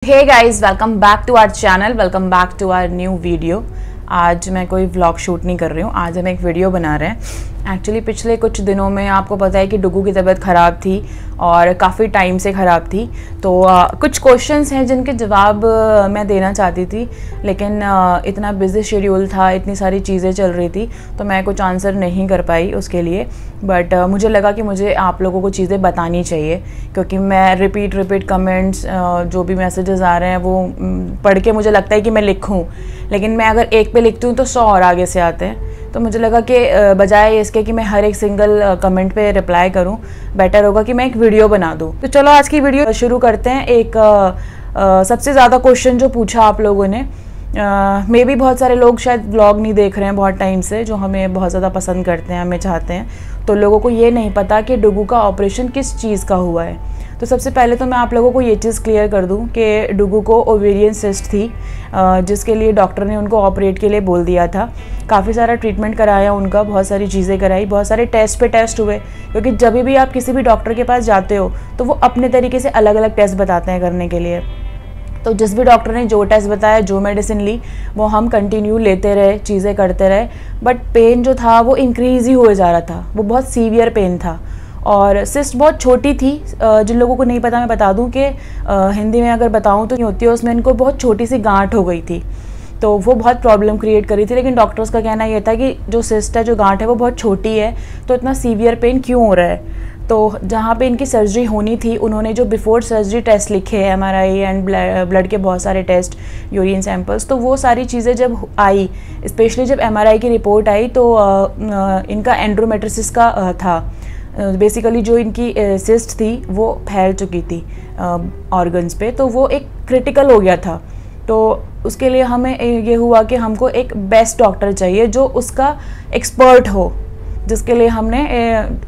Hey guys, welcome back to our channel, welcome back to our new video. आज मैं कोई vlog shoot नहीं कर रही हूँ, आज हम एक वीडियो बना रहे हैं। एक्चुअली पिछले कुछ दिनों में आपको पता है कि डुगू की तबीयत ख़राब थी और काफ़ी टाइम से ख़राब थी। तो कुछ क्वेश्चंस हैं जिनके जवाब मैं देना चाहती थी, लेकिन इतना बिजी शेड्यूल था, इतनी सारी चीज़ें चल रही थी, तो मैं कुछ आंसर नहीं कर पाई उसके लिए। बट मुझे लगा कि मुझे आप लोगों को चीज़ें बतानी चाहिए, क्योंकि मैं रिपीट कमेंट्स जो भी मैसेजेस आ रहे हैं वो पढ़ के मुझे लगता है कि मैं लिखूं, लेकिन मैं अगर एक पे लिखती हूँ तो 100 और आगे से आते हैं। तो मुझे लगा कि बजाय इसके कि मैं हर एक सिंगल कमेंट पे रिप्लाई करूं, बेटर होगा कि मैं एक वीडियो बना दूं। तो चलो आज की वीडियो शुरू करते हैं। एक सबसे ज़्यादा क्वेश्चन जो पूछा आप लोगों ने, मे भी बहुत सारे लोग शायद व्लॉग नहीं देख रहे हैं बहुत टाइम से, जो हमें बहुत ज़्यादा पसंद करते हैं, हमें चाहते हैं, तो लोगों को ये नहीं पता कि डुगू का ऑपरेशन किस चीज़ का हुआ है। तो सबसे पहले तो मैं आप लोगों को ये चीज़ क्लियर कर दूं कि डुगू को ओवेरियन सिस्ट थी, जिसके लिए डॉक्टर ने उनको ऑपरेट के लिए बोल दिया था। काफ़ी सारा ट्रीटमेंट कराया उनका, बहुत सारी चीज़ें कराई, बहुत सारे टेस्ट पे टेस्ट हुए, क्योंकि जब भी आप किसी भी डॉक्टर के पास जाते हो तो वो अपने तरीके से अलग अलग टेस्ट बताते हैं करने के लिए। तो जिस भी डॉक्टर ने जो टेस्ट बताया, जो मेडिसिन ली, वो हम कंटिन्यू लेते रहे, चीज़ें करते रहे, बट पेन जो था वो इंक्रीज़ ही हुए जा रहा था। वो बहुत सीवियर पेन था और सिस्ट बहुत छोटी थी। जिन लोगों को नहीं पता मैं बता दूं कि हिंदी में अगर बताऊं तो नहीं होती है, उसमें इनको बहुत छोटी सी गांठ हो गई थी, तो वो बहुत प्रॉब्लम क्रिएट करी थी। लेकिन डॉक्टर्स का कहना ये था कि जो सिस्ट है, जो गांठ है, वो बहुत छोटी है, तो इतना सीवियर पेन क्यों हो रहा है। तो जहाँ पे इनकी सर्जरी होनी थी, उन्होंने जो बिफोर सर्जरी टेस्ट लिखे, MRI एंड ब्लड के बहुत सारे टेस्ट, यूरिन सैंपल्स, तो वो सारी चीज़ें जब आई, स्पेशली जब MRI की रिपोर्ट आई, तो इनका एंड्रोमेट्रोसिस का था। बेसिकली जो इनकी सिस्ट थी वो फैल चुकी थी ऑर्गन्स पे, तो वो एक क्रिटिकल हो गया था। तो उसके लिए हमें ये हुआ कि हमको एक बेस्ट डॉक्टर चाहिए जो उसका एक्सपर्ट हो, जिसके लिए हमने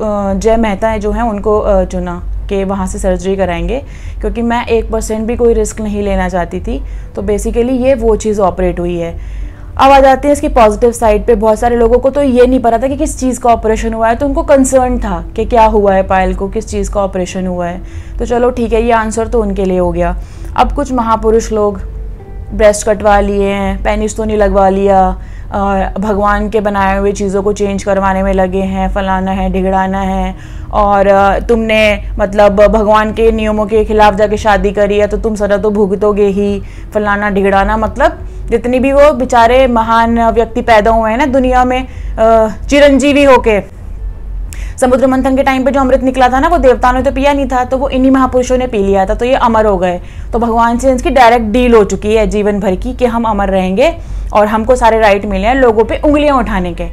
जय मेहता जो हैं उनको चुना कि वहाँ से सर्जरी कराएंगे, क्योंकि मैं 1% भी कोई रिस्क नहीं लेना चाहती थी। तो बेसिकली ये वो चीज़ ऑपरेट हुई है। अब आ जाते हैं इसकी पॉजिटिव साइड पे। बहुत सारे लोगों को तो ये नहीं पता था कि किस चीज़ का ऑपरेशन हुआ है, तो उनको कंसर्न था कि क्या हुआ है पायल को, किस चीज़ का ऑपरेशन हुआ है। तो चलो ठीक है, ये आंसर तो उनके लिए हो गया। अब कुछ महापुरुष लोग ब्रेस्ट कटवा लिए हैं, पेनिस तो नहीं लगवा लिया, भगवान के बनाए हुए चीज़ों को चेंज करवाने में लगे हैं, फलाना है, ढिगड़ाना है, और तुमने मतलब भगवान के नियमों के खिलाफ जाके शादी करी है तो तुम सजा तो भुगतोगे ही, फलाना ढिगड़ाना। मतलब जितनी भी वो बेचारे महान व्यक्ति पैदा हुए हैं ना दुनिया में, चिरंजीवी होके, समुद्र मंथन के टाइम पे जो अमृत निकला था ना, वो देवताओं ने तो पिया नहीं था, तो वो इन्हीं महापुरुषों ने पी लिया था, तो ये अमर हो गए। तो भगवान से इनकी डायरेक्ट डील हो चुकी है जीवन भर की कि हम अमर रहेंगे और हमको सारे राइट मिले हैं लोगों पे उंगलियां उठाने के।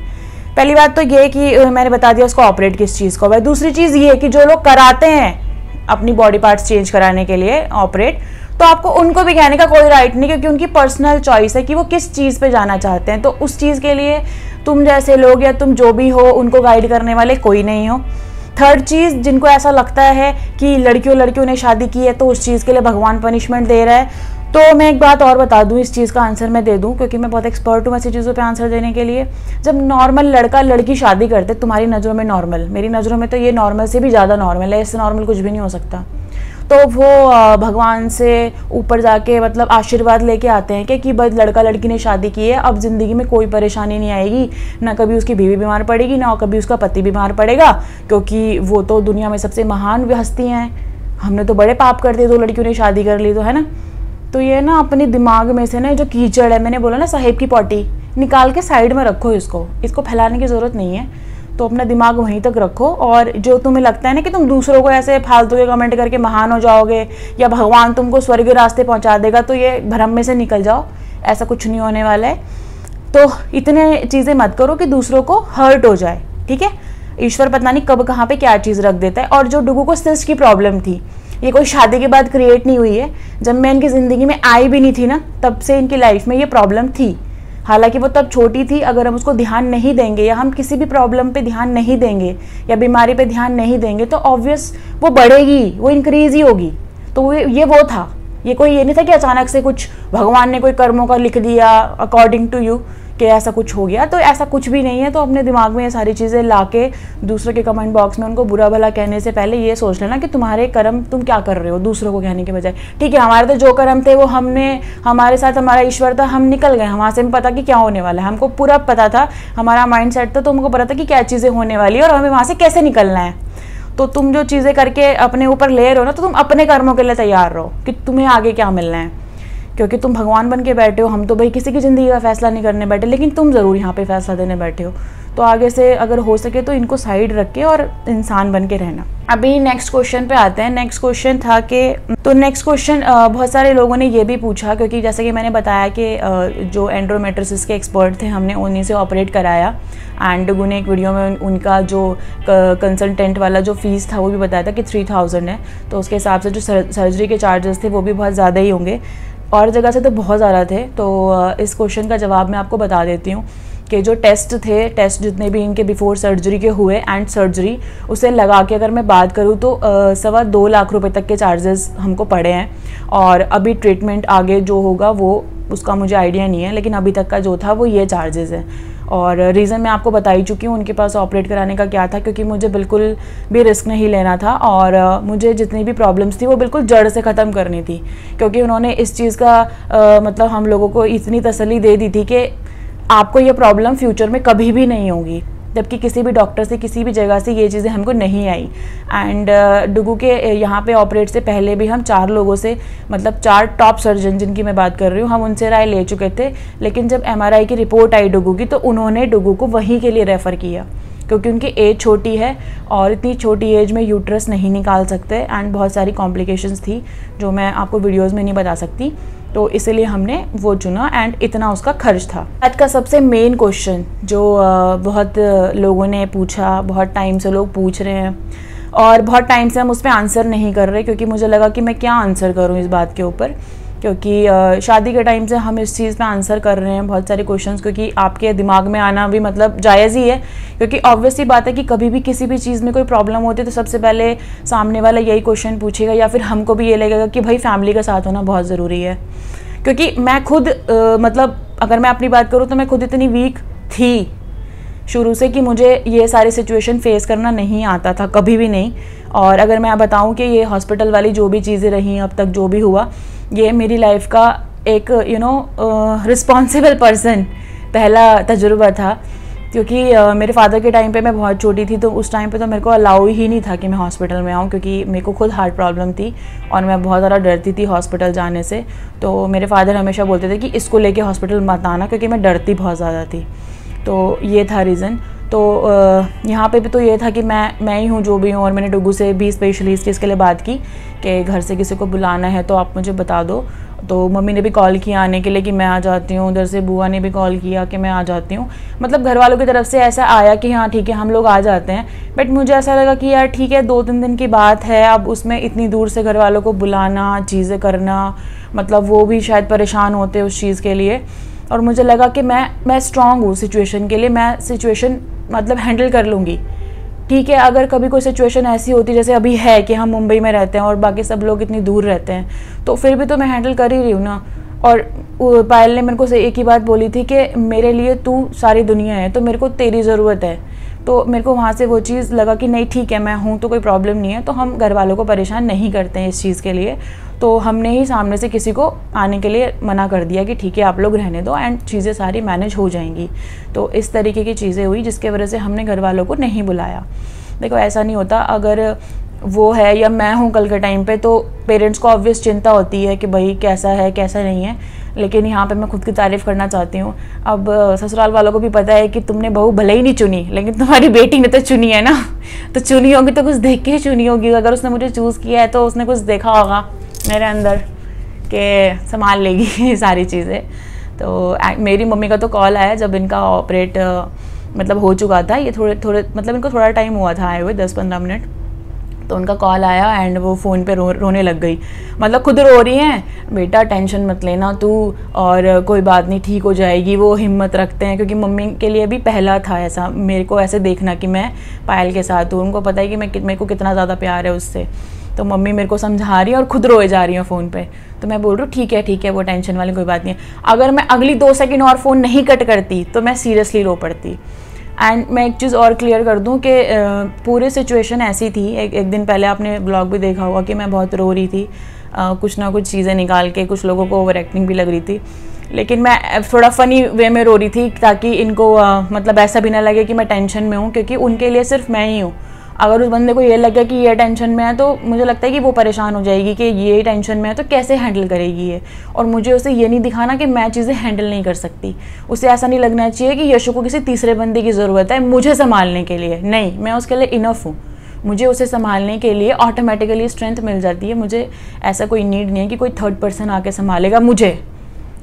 पहली बात तो ये कि मैंने बता दिया उसको ऑपरेट किस चीज़ को है। दूसरी चीज़ ये कि जो लोग कराते हैं अपनी बॉडी पार्ट्स चेंज कराने के लिए ऑपरेट, तो आपको उनको भी कहने का कोई राइट नहीं, क्योंकि उनकी पर्सनल चॉइस है कि वो किस चीज़ पे जाना चाहते हैं। तो उस चीज़ के लिए तुम जैसे लोग या तुम जो भी हो, उनको गाइड करने वाले कोई नहीं हो। थर्ड चीज़, जिनको ऐसा लगता है कि लड़कियों ने शादी की है तो उस चीज़ के लिए भगवान पनिशमेंट दे रहा है, तो मैं एक बात और बता दूं, इस चीज़ का आंसर मैं दे दूं, क्योंकि मैं बहुत एक्सपर्ट हूँ ऐसी चीज़ों पे आंसर देने के लिए। जब नॉर्मल लड़का लड़की शादी करते, तुम्हारी नज़रों में नॉर्मल, मेरी नज़रों में तो ये नॉर्मल से भी ज़्यादा नॉर्मल है, इससे नॉर्मल कुछ भी नहीं हो सकता। तो वो भगवान से ऊपर जाके मतलब आशीर्वाद लेके आते हैं कि बस लड़का लड़की ने शादी की है, अब ज़िंदगी में कोई परेशानी नहीं आएगी, ना कभी उसकी बीवी बीमार पड़ेगी, ना कभी उसका पति बीमार पड़ेगा, क्योंकि वो तो दुनिया में सबसे महान हस्तियाँ हैं। हमने तो बड़े पाप कर दिए, 2 लड़कियों ने शादी कर ली, तो है ना। तो ये ना अपने दिमाग में से ना जो कीचड़ है, मैंने बोला ना साहेब की पॉटी, निकाल के साइड में रखो, इसको फैलाने की ज़रूरत नहीं है। तो अपना दिमाग वहीं तक रखो, और जो तुम्हें लगता है ना कि तुम दूसरों को ऐसे फालतू के कमेंट करके महान हो जाओगे या भगवान तुमको स्वर्ग के रास्ते पहुंचा देगा, तो ये भ्रम में से निकल जाओ, ऐसा कुछ नहीं होने वाला है। तो इतने चीज़ें मत करो कि दूसरों को हर्ट हो जाए, ठीक है। ईश्वर पता नहीं कब कहाँ पे क्या चीज़ रख देता है। और जो डुगू को सिस्ट की प्रॉब्लम थी, ये कोई शादी के बाद क्रिएट नहीं हुई है। जब मैं इनकी ज़िंदगी में आई भी नहीं थी ना, तब से इनकी लाइफ में ये प्रॉब्लम थी। हालांकि वो तब छोटी थी, अगर हम उसको ध्यान नहीं देंगे या हम किसी भी प्रॉब्लम पे ध्यान नहीं देंगे या बीमारी पे ध्यान नहीं देंगे, तो ऑब्वियस वो बढ़ेगी, वो इंक्रीज ही होगी। तो ये वो था, ये नहीं था कि अचानक से कुछ भगवान ने कोई कर्मों का लिख दिया अकॉर्डिंग टू यू। कि ऐसा कुछ हो गया, तो ऐसा कुछ भी नहीं है। तो अपने दिमाग में ये सारी चीज़ें ला के दूसरों के कमेंट बॉक्स में उनको बुरा भला कहने से पहले ये सोच लेना कि तुम्हारे कर्म तुम क्या कर रहे हो दूसरों को कहने के बजाय। ठीक है, हमारे तो जो कर्म थे वो हमारे साथ हमारा ईश्वर था, हम निकल गए वहाँ से, हमें पता कि क्या होने वाला है, हमको पूरा पता था, हमारा माइंड सेट था, तो हमको पता था कि क्या चीज़ें होने वाली है और हमें वहाँ से कैसे निकलना है। तो तुम जो चीज़ें करके अपने ऊपर ले रहे हो ना, तो तुम अपने कर्मों के लिए तैयार रहो कि तुम्हें आगे क्या मिलना है, क्योंकि तुम भगवान बन के बैठे हो। हम तो भाई किसी की ज़िंदगी का फैसला नहीं करने बैठे, लेकिन तुम ज़रूर यहाँ पे फैसला देने बैठे हो। तो आगे से अगर हो सके तो इनको साइड रख के और इंसान बन के रहना। अभी नेक्स्ट क्वेश्चन पे आते हैं। नेक्स्ट क्वेश्चन था कि नेक्स्ट क्वेश्चन बहुत सारे लोगों ने ये भी पूछा, क्योंकि जैसे कि मैंने बताया कि जो एंड्रोमेट्रिसिस के एक्सपर्ट थे, हमने उन्हीं से ऑपरेट कराया। एंड डुगू ने एक वीडियो में उनका जो कंसल्टेंट वाला जो फ़ीस था वो भी बताया था कि 3000 है। तो उसके हिसाब से जो सर्जरी के चार्जेस थे वो भी बहुत ज़्यादा ही होंगे, और जगह से तो बहुत ज़्यादा थे। तो इस क्वेश्चन का जवाब मैं आपको बता देती हूँ कि जो टेस्ट जितने भी इनके बिफोर सर्जरी के हुए एंड सर्जरी, उसे लगा के अगर मैं बात करूँ तो 2.25 लाख रुपए तक के चार्जेस हमको पड़े हैं। और अभी ट्रीटमेंट आगे जो होगा वो उसका मुझे आइडिया नहीं है, लेकिन अभी तक का जो था वो ये चार्जेस है। और रीज़न मैं आपको बता ही चुकी हूँ उनके पास ऑपरेट कराने का क्या था, क्योंकि मुझे बिल्कुल भी रिस्क नहीं लेना था और मुझे जितनी भी प्रॉब्लम्स थी वो बिल्कुल जड़ से ख़त्म करनी थी। क्योंकि उन्होंने इस चीज़ का मतलब हम लोगों को इतनी तसल्ली दे दी थी कि आपको ये प्रॉब्लम फ्यूचर में कभी भी नहीं होगी, जबकि किसी भी डॉक्टर से किसी भी जगह से ये चीज़ें हमको नहीं आई। एंड डुगू के यहाँ पे ऑपरेट से पहले भी हम 4 लोगों से, मतलब 4 टॉप सर्जन जिनकी मैं बात कर रही हूँ, हम उनसे राय ले चुके थे। लेकिन जब MRI की रिपोर्ट आई डुगू की, तो उन्होंने डुगू को वहीं के लिए रेफ़र किया, क्योंकि उनकी एज छोटी है और इतनी छोटी एज में यूट्रस नहीं निकाल सकते एंड बहुत सारी कॉम्प्लिकेशंस थी जो मैं आपको वीडियोज़ में नहीं बता सकती। तो इसीलिए हमने वो चुना एंड इतना उसका खर्च था। आज का सबसे मेन क्वेश्चन जो बहुत लोगों ने पूछा, बहुत टाइम से लोग पूछ रहे हैं और बहुत टाइम से हम उस पर आंसर नहीं कर रहे, क्योंकि मुझे लगा कि मैं क्या आंसर करूं इस बात के ऊपर, क्योंकि शादी के टाइम से हम इस चीज़ पे आंसर कर रहे हैं बहुत सारे क्वेश्चंस, क्योंकि आपके दिमाग में आना भी मतलब जायज़ ही है। क्योंकि ऑब्वियसली बात है कि कभी भी किसी भी चीज़ में कोई प्रॉब्लम होती है तो सबसे पहले सामने वाला यही क्वेश्चन पूछेगा, या फिर हमको भी ये लगेगा कि भाई फैमिली का साथ होना बहुत ज़रूरी है। क्योंकि मैं खुद मतलब अगर मैं अपनी बात करूँ तो मैं खुद इतनी वीक थी शुरू से कि मुझे ये सारी सिचुएशन फेस करना नहीं आता था, कभी भी नहीं। और अगर मैं बताऊं कि ये हॉस्पिटल वाली जो भी चीज़ें रही अब तक, जो भी हुआ, ये मेरी लाइफ का एक रिस्पॉन्सिबल पर्सन पहला तजुर्बा था। क्योंकि मेरे फादर के टाइम पे मैं बहुत छोटी थी, तो उस टाइम पे तो मेरे को अलाउ ही नहीं था कि मैं हॉस्पिटल में आऊँ, क्योंकि मेरे को खुद हार्ट प्रॉब्लम थी और मैं बहुत ज़्यादा डरती थी हॉस्पिटल जाने से। तो मेरे फादर हमेशा बोलते थे कि इसको लेके हॉस्पिटल मत आना, क्योंकि मैं डरती बहुत ज़्यादा थी। तो ये था रीज़न। तो यहाँ पे भी तो ये था कि मैं ही हूँ जो भी हूँ, और मैंने डुगू से भी स्पेशली इस चीज़ के लिए बात की कि घर से किसी को बुलाना है तो आप मुझे बता दो। तो मम्मी ने भी कॉल किया आने के लिए कि मैं आ जाती हूँ, उधर से बुआ ने भी कॉल किया कि मैं आ जाती हूँ। मतलब घर वालों की तरफ से ऐसा आया कि हाँ ठीक है हम लोग आ जाते हैं। बट मुझे ऐसा लगा कि यार ठीक है 2-3 दिन की बात है, अब उसमें इतनी दूर से घर वालों को बुलाना, चीज़ें करना, मतलब वो भी शायद परेशान होते उस चीज़ के लिए। और मुझे लगा कि मैं स्ट्रांग हूँ सिचुएशन के लिए, मैं सिचुएशन मतलब हैंडल कर लूँगी। ठीक है, अगर कभी कोई सिचुएशन ऐसी होती जैसे अभी है कि हम मुंबई में रहते हैं और बाकी सब लोग इतनी दूर रहते हैं, तो फिर भी तो मैं हैंडल कर ही रही हूँ ना। और पायल ने मेरे को एक ही बात बोली थी कि मेरे लिए तू सारी दुनिया है, तो मेरे को तेरी ज़रूरत है। तो मेरे को वहाँ से वो चीज़ लगा कि नहीं ठीक है, मैं हूँ तो कोई प्रॉब्लम नहीं है। तो हम घर वालों को परेशान नहीं करते हैं इस चीज़ के लिए। तो हमने ही सामने से किसी को आने के लिए मना कर दिया कि ठीक है आप लोग रहने दो एंड चीज़ें सारी मैनेज हो जाएंगी। तो इस तरीके की चीज़ें हुई जिसके वजह से हमने घर वालों को नहीं बुलाया। देखो ऐसा नहीं होता, अगर वो है या मैं हूँ कल के टाइम पे, तो पेरेंट्स को ऑब्वियस चिंता होती है कि भाई कैसा है कैसा नहीं है। लेकिन यहाँ पे मैं खुद की तारीफ़ करना चाहती हूँ। अब ससुराल वालों को भी पता है कि तुमने बहू भले ही नहीं चुनी, लेकिन तुम्हारी बेटी ने तो चुनी है ना, तो चुनी होगी तो कुछ देख के ही चुनी होगी। अगर उसने मुझे चूज़ किया है तो उसने कुछ देखा होगा मेरे अंदर कि संभाल लेगी ये सारी चीज़ें। तो मेरी मम्मी का तो कॉल आया जब इनका ऑपरेट मतलब हो चुका था। ये थोड़े मतलब इनको थोड़ा टाइम हुआ था आए हुए, 10-15 मिनट। तो उनका कॉल आया एंड वो फ़ोन पे रोने लग गई। मतलब खुद रो रही हैं, बेटा टेंशन मत लेना तू, और कोई बात नहीं ठीक हो जाएगी, वो हिम्मत रखते हैं। क्योंकि मम्मी के लिए भी पहला था ऐसा मेरे को ऐसे देखना कि मैं पायल के साथ हूँ। उनको पता है कि मेरे को कितना ज़्यादा प्यार है उससे। तो मम्मी मेरे को समझा रही है और खुद रोए जा रही है फ़ोन पे। तो मैं बोल रही हूँ ठीक है वो टेंशन वाली कोई बात नहीं है। अगर मैं अगली 2 सेकंड और फ़ोन नहीं कट करती तो मैं सीरियसली रो पड़ती। एंड मैं एक चीज़ और क्लियर कर दूँ कि पूरी सिचुएशन ऐसी थी, एक दिन पहले आपने ब्लॉग भी देखा होगा कि मैं बहुत रो रही थी, कुछ ना कुछ चीज़ें निकाल के, कुछ लोगों को ओवर एक्टिंग भी लग रही थी, लेकिन मैं थोड़ा फ़नी वे में रो रही थी ताकि इनको मतलब ऐसा भी ना लगे कि मैं टेंशन में हूँ, क्योंकि उनके लिए सिर्फ मैं ही हूँ। अगर उस बंदे को ये लगे कि ये टेंशन में है तो मुझे लगता है कि वो परेशान हो जाएगी कि ये टेंशन में है तो कैसे हैंडल करेगी ये, और मुझे उसे ये नहीं दिखाना कि मैं चीज़ें हैंडल नहीं कर सकती। उसे ऐसा नहीं लगना चाहिए कि यशु को किसी तीसरे बंदे की ज़रूरत है मुझे संभालने के लिए। नहीं, मैं उसके लिए इनफ हूँ, मुझे उसे संभालने के लिए ऑटोमेटिकली स्ट्रेंथ मिल जाती है। मुझे ऐसा कोई नीड नहीं है कि कोई थर्ड पर्सन आके संभालेगा मुझे,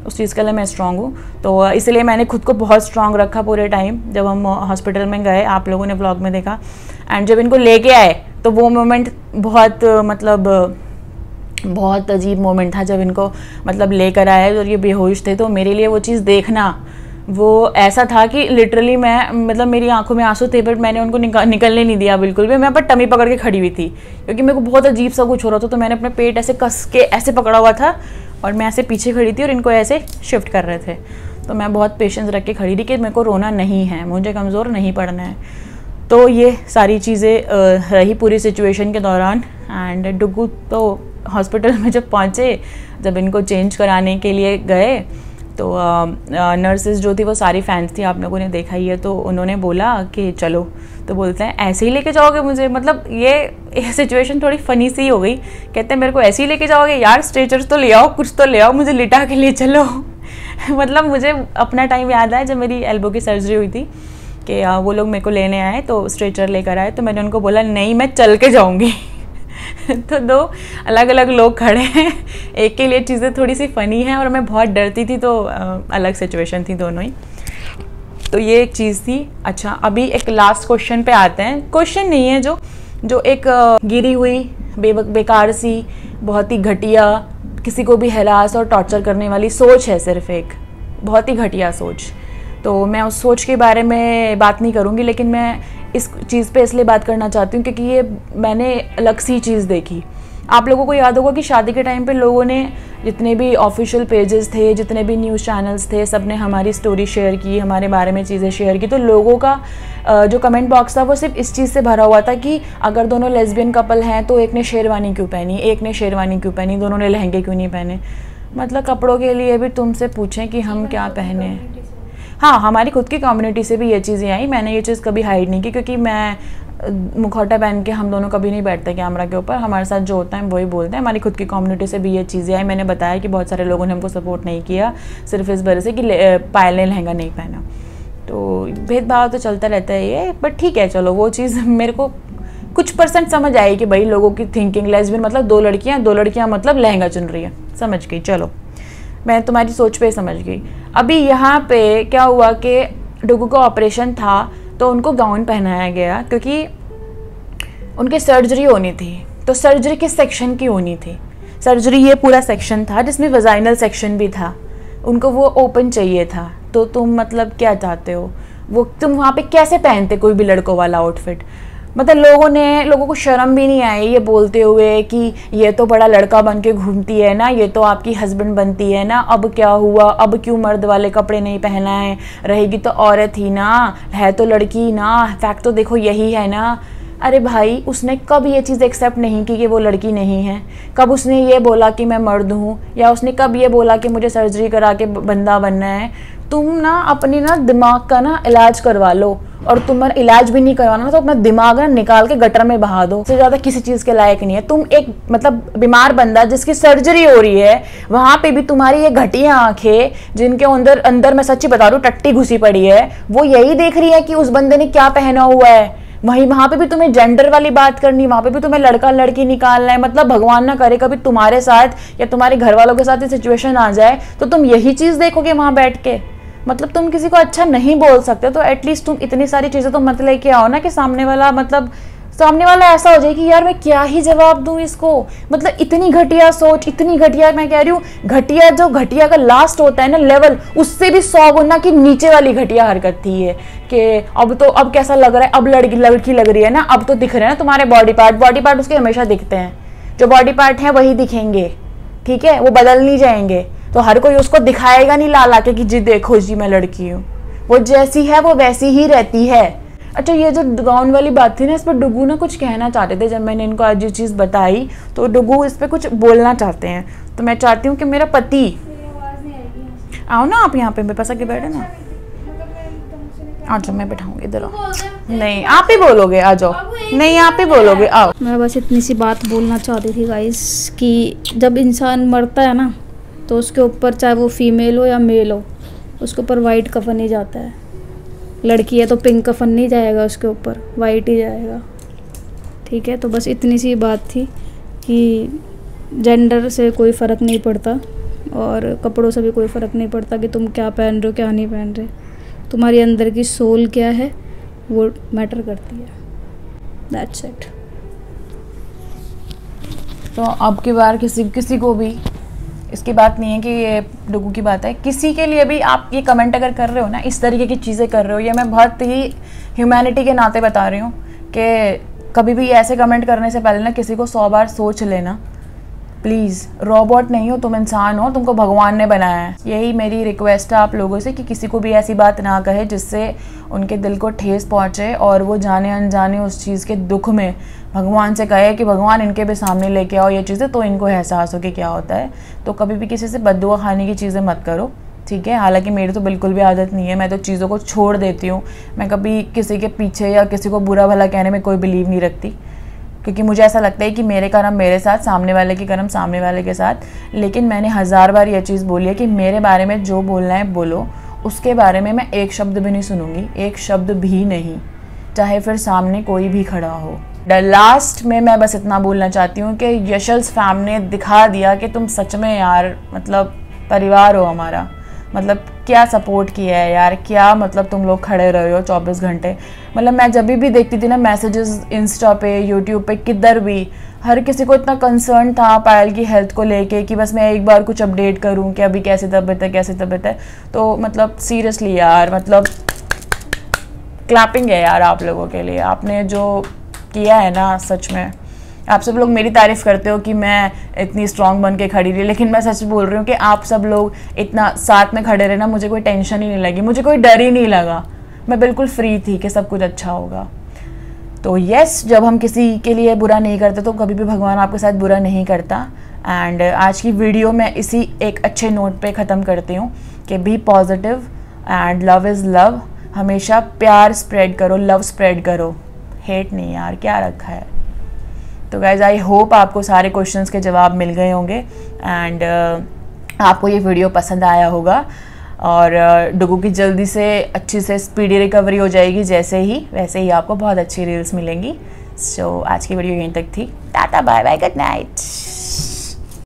उस चीज़ के लिए मैं स्ट्रांग हूँ। तो इसलिए मैंने खुद को बहुत स्ट्रांग रखा पूरे टाइम। जब हम हॉस्पिटल में गए, आप लोगों ने व्लॉग में देखा, एंड जब इनको लेके आए तो वो मोमेंट बहुत मतलब बहुत अजीब मोमेंट था। जब इनको मतलब लेकर आए और ये बेहोश थे, तो मेरे लिए वो चीज़ देखना वो ऐसा था कि लिटरली मैं मतलब मेरी आंखों में आंसू थे, बट मैंने उनको निकलने नहीं दिया बिल्कुल भी। मैं पर टमी पकड़ के खड़ी हुई थी क्योंकि मेरे को बहुत अजीब सा कुछ हो रहा था। तो मैंने अपने पेट ऐसे कस के ऐसे पकड़ा हुआ था और मैं ऐसे पीछे खड़ी थी और इनको ऐसे शिफ्ट कर रहे थे। तो मैं बहुत पेशेंस रख के खड़ी थी कि मेरे को रोना नहीं है, मुझे कमज़ोर नहीं पड़ना है। तो ये सारी चीज़ें रही पूरी सिचुएशन के दौरान। एंड डुगू तो हॉस्पिटल में जब पहुँचे, जब इनको चेंज कराने के लिए गए, तो नर्सेज जो थी वो सारी फैंस थी, आप लोगों ने देखा ही है। तो उन्होंने बोला कि चलो, तो बोलते हैं ऐसे ही लेके जाओगे मुझे, मतलब ये सिचुएशन थोड़ी फ़नी सी हो गई। कहते हैं मेरे को ऐसे ही लेके जाओगे यार, स्ट्रेचर्स तो ले आओ, कुछ तो ले आओ, मुझे लिटा के ले चलो। मतलब मुझे अपना टाइम याद आया जब मेरी एल्बो की सर्जरी हुई थी कि वो लोग मेरे को लेने आए, तो स्ट्रेचर लेकर आए, तो मैंने उनको बोला नहीं मैं चल के जाऊँगी। तो 2 अलग अलग लोग खड़े हैं, एक के लिए चीज़ें थोड़ी सी फ़नी हैं और मैं बहुत डरती थी, तो अलग सिचुएशन थी दोनों ही। तो ये एक चीज़ थी। अच्छा, अभी एक लास्ट क्वेश्चन पे आते हैं। क्वेश्चन नहीं है, जो एक गिरी हुई बेकार सी, बहुत ही घटिया, किसी को भी हैरास और टॉर्चर करने वाली सोच है, सिर्फ एक बहुत ही घटिया सोच। तो मैं उस सोच के बारे में बात नहीं करूँगी, लेकिन मैं इस चीज़ पे इसलिए बात करना चाहती हूँ क्योंकि ये मैंने अलग सी चीज़ देखी। आप लोगों को याद होगा कि शादी के टाइम पे लोगों ने, जितने भी ऑफिशियल पेजेस थे, जितने भी न्यूज़ चैनल्स थे, सब ने हमारी स्टोरी शेयर की, हमारे बारे में चीज़ें शेयर की। तो लोगों का जो कमेंट बॉक्स था वो सिर्फ इस चीज़ से भरा हुआ था कि अगर दोनों लेस्बियन कपल हैं तो एक ने शेरवानी क्यों पहनी, एक ने शेरवानी क्यों पहनी, दोनों ने लहंगे क्यों नहीं पहने। मतलब कपड़ों के लिए भी तुमसे पूछें कि हम क्या पहने। हाँ, हमारी खुद की कम्युनिटी से भी ये चीज़ें आई। मैंने ये चीज़ कभी हाइड नहीं की, क्योंकि मैं मुखौटा पहन के हम दोनों कभी नहीं बैठते कैमरा के ऊपर, हमारे साथ जो होता है वही बोलते हैं। हमारी खुद की कम्युनिटी से भी ये चीज़ें आई। मैंने बताया कि बहुत सारे लोगों ने हमको सपोर्ट नहीं किया सिर्फ इस वजह से कि पायल ने लहंगा नहीं पहना। तो भेदभाव तो चलता रहता है ये, बट ठीक है, चलो वो चीज़ मेरे को कुछ % समझ आई कि भाई लोगों की थिंकिंग, लेस्बियन मतलब 2 लड़कियाँ मतलब लहंगा चुन रही है, समझ गई। चलो, मैं तुम्हारी सोच पे समझ गई। अभी यहाँ पे क्या हुआ कि डुगू का ऑपरेशन था तो उनको गाउन पहनाया गया क्योंकि उनकी सर्जरी होनी थी। तो सर्जरी किस सेक्शन की होनी थी? सर्जरी ये पूरा सेक्शन था जिसमें वजाइनल सेक्शन भी था, उनको वो ओपन चाहिए था। तो तुम मतलब क्या चाहते हो, वो तुम वहाँ पे कैसे पहनते कोई भी लड़कों वाला आउटफिट? मतलब लोगों को शर्म भी नहीं आई ये बोलते हुए कि ये तो बड़ा लड़का बन के घूमती है ना, ये तो आपकी हस्बैंड बनती है ना, अब क्या हुआ, अब क्यों मर्द वाले कपड़े नहीं पहना है, रहेगी तो औरत ही ना, है तो लड़की ना, फैक्ट तो देखो यही है ना। अरे भाई, उसने कब ये चीज़ एक्सेप्ट नहीं की कि वो लड़की नहीं है? कब उसने ये बोला कि मैं मर्द हूँ, या उसने कब ये बोला कि मुझे सर्जरी करा के बंदा बनना है? तुम ना अपनी ना दिमाग का ना इलाज करवा लो, और तुम्हारा इलाज भी नहीं करवाना तो अपना दिमाग ना निकाल के गटर में बहा दो। इससे ज़्यादा किसी चीज़ के लायक नहीं है। तुम एक मतलब बीमार बंदा जिसकी सर्जरी हो रही है, वहाँ पे भी तुम्हारी ये घटिया आंखें जिनके अंदर मैं सच्ची बता रही हूँ टट्टी घुसी पड़ी है, वो यही देख रही है कि उस बंदे ने क्या पहना हुआ है। वहाँ पे भी तुम्हें जेंडर वाली बात करनी, वहाँ पे भी तुम्हें लड़का लड़की निकालना है। मतलब भगवान ना करे कभी तुम्हारे साथ या तुम्हारे घर वालों के साथ ये सिचुएशन आ जाए तो तुम यही चीज़ देखोगे वहाँ बैठ के। मतलब तुम किसी को अच्छा नहीं बोल सकते, तो एटलीस्ट तुम इतनी सारी चीज़ें तो मत लेके आओ ना कि सामने वाला ऐसा हो जाए कि यार मैं क्या ही जवाब दूं इसको। मतलब इतनी घटिया सोच, इतनी घटिया, मैं कह रही हूँ घटिया, जो घटिया का लास्ट होता है ना लेवल, उससे भी 100 गुना की नीचे वाली घटिया हरकत थी ये कि अब कैसा लग रहा है, अब लड़की लग रही है ना, अब तो दिख रहे हैं ना तुम्हारे बॉडी पार्ट उसके हमेशा दिखते हैं। जो बॉडी पार्ट हैं वही दिखेंगे, ठीक है, वो बदल नहीं जाएंगे। तो हर कोई उसको दिखाएगा नहीं ला ला के कि जी देखो जी मैं लड़की हूँ, वो जैसी है वो वैसी ही रहती है। अच्छा, ये जो गाउन वाली बात थी ना, इस पर डुगू ना कुछ कहना चाहते थे। जब मैंने इनको आज ये चीज़ बताई तो डुगू इस पर कुछ बोलना चाहते हैं। तो मैं चाहती हूँ कि मेरा पति, आओ ना आप यहाँ पे, मेरे पास आके बैठे ना। अच्छा मैं बैठाऊंगी, इधर आओ। नहीं आप ही बोलोगे, आ जाओ। नहीं आप ही बोलोगे, आओ। मैं बस इतनी सी बात बोलना चाहती थी गाइस कि जब इंसान मरता है ना, तो उसके ऊपर चाहे वो फीमेल हो या मेल हो, उसके ऊपर वाइट कफन ही जाता है। लड़की है तो पिंक कफन नहीं जाएगा, उसके ऊपर वाइट ही जाएगा, ठीक है। तो बस इतनी सी बात थी कि जेंडर से कोई फ़र्क नहीं पड़ता और कपड़ों से भी कोई फ़र्क नहीं पड़ता कि तुम क्या पहन रहे हो क्या नहीं पहन रहे। तुम्हारी अंदर की सोल क्या है वो मैटर करती है। That's it. तो अब की बार किसी को भी इसकी बात नहीं है कि ये डुगू की बात है, किसी के लिए भी आप ये कमेंट अगर कर रहे हो ना, इस तरीके की चीज़ें कर रहे हो, ये मैं बहुत ही ह्यूमैनिटी के नाते बता रही हूँ कि कभी भी ऐसे कमेंट करने से पहले ना किसी को 100 बार सोच लेना प्लीज़। रोबोट नहीं हो तुम, इंसान हो, तुमको भगवान ने बनाया है। यही मेरी रिक्वेस्ट है आप लोगों से कि किसी को भी ऐसी बात ना कहे जिससे उनके दिल को ठेस पहुँचे और वो जाने अनजाने उस चीज़ के दुख में भगवान से कहे कि भगवान इनके भी सामने लेके आओ ये चीज़ें, तो इनको एहसास हो कि क्या होता है। तो कभी भी किसी से बद्दुआ खाने की चीज़ें मत करो, ठीक है। हालांकि मेरी तो बिल्कुल भी आदत नहीं है, मैं तो चीज़ों को छोड़ देती हूँ। मैं कभी किसी के पीछे या किसी को बुरा भला कहने में कोई बिलीव नहीं रखती, क्योंकि मुझे ऐसा लगता है कि मेरे कर्म मेरे साथ, सामने वाले के कर्म सामने वाले के साथ। लेकिन मैंने 1000 बार ये चीज़ बोली है कि मेरे बारे में जो बोलना है बोलो, उसके बारे में मैं एक शब्द भी नहीं सुनूंगी, एक शब्द भी नहीं, चाहे फिर सामने कोई भी खड़ा हो। लास्ट में मैं बस इतना बोलना चाहती हूँ कि यशल्स फैम ने दिखा दिया कि तुम सच में यार मतलब परिवार हो हमारा। मतलब क्या सपोर्ट किया है यार, क्या मतलब तुम लोग खड़े रहे हो 24 घंटे। मतलब मैं जब भी देखती थी ना मैसेजेस इंस्टा पे, यूट्यूब पे, किधर भी, हर किसी को इतना कंसर्न था पायल की हेल्थ को लेके कि बस मैं एक बार कुछ अपडेट करूं कि अभी कैसी तबीयत है, कैसी तबीयत है। तो मतलब सीरियसली यार, मतलब क्लैपिंग है यार आप लोगों के लिए, आपने जो किया है ना, सच में। आप सब लोग मेरी तारीफ़ करते हो कि मैं इतनी स्ट्रांग बन के खड़ी रही, लेकिन मैं सच बोल रही हूँ कि आप सब लोग इतना साथ में खड़े रहे ना, मुझे कोई टेंशन ही नहीं लगी, मुझे कोई डर ही नहीं लगा। मैं बिल्कुल फ्री थी कि सब कुछ अच्छा होगा। तो यस, जब हम किसी के लिए बुरा नहीं करते तो कभी भी भगवान आपके साथ बुरा नहीं करता। एंड आज की वीडियो मैं इसी एक अच्छे नोट पे ख़त्म करती हूँ कि be positive and love is love. हमेशा प्यार स्प्रेड करो, लव स्प्रेड करो, हेट नहीं यार, क्या रखा है। तो गाइज आई होप आपको सारे क्वेश्चंस के जवाब मिल गए होंगे एंड आपको ये वीडियो पसंद आया होगा और डुगू की जल्दी से अच्छी से स्पीडी रिकवरी हो जाएगी, जैसे ही वैसे ही आपको बहुत अच्छी रील्स मिलेंगी। सो आज की वीडियो यहीं तक थी। Tata bye bye, good night.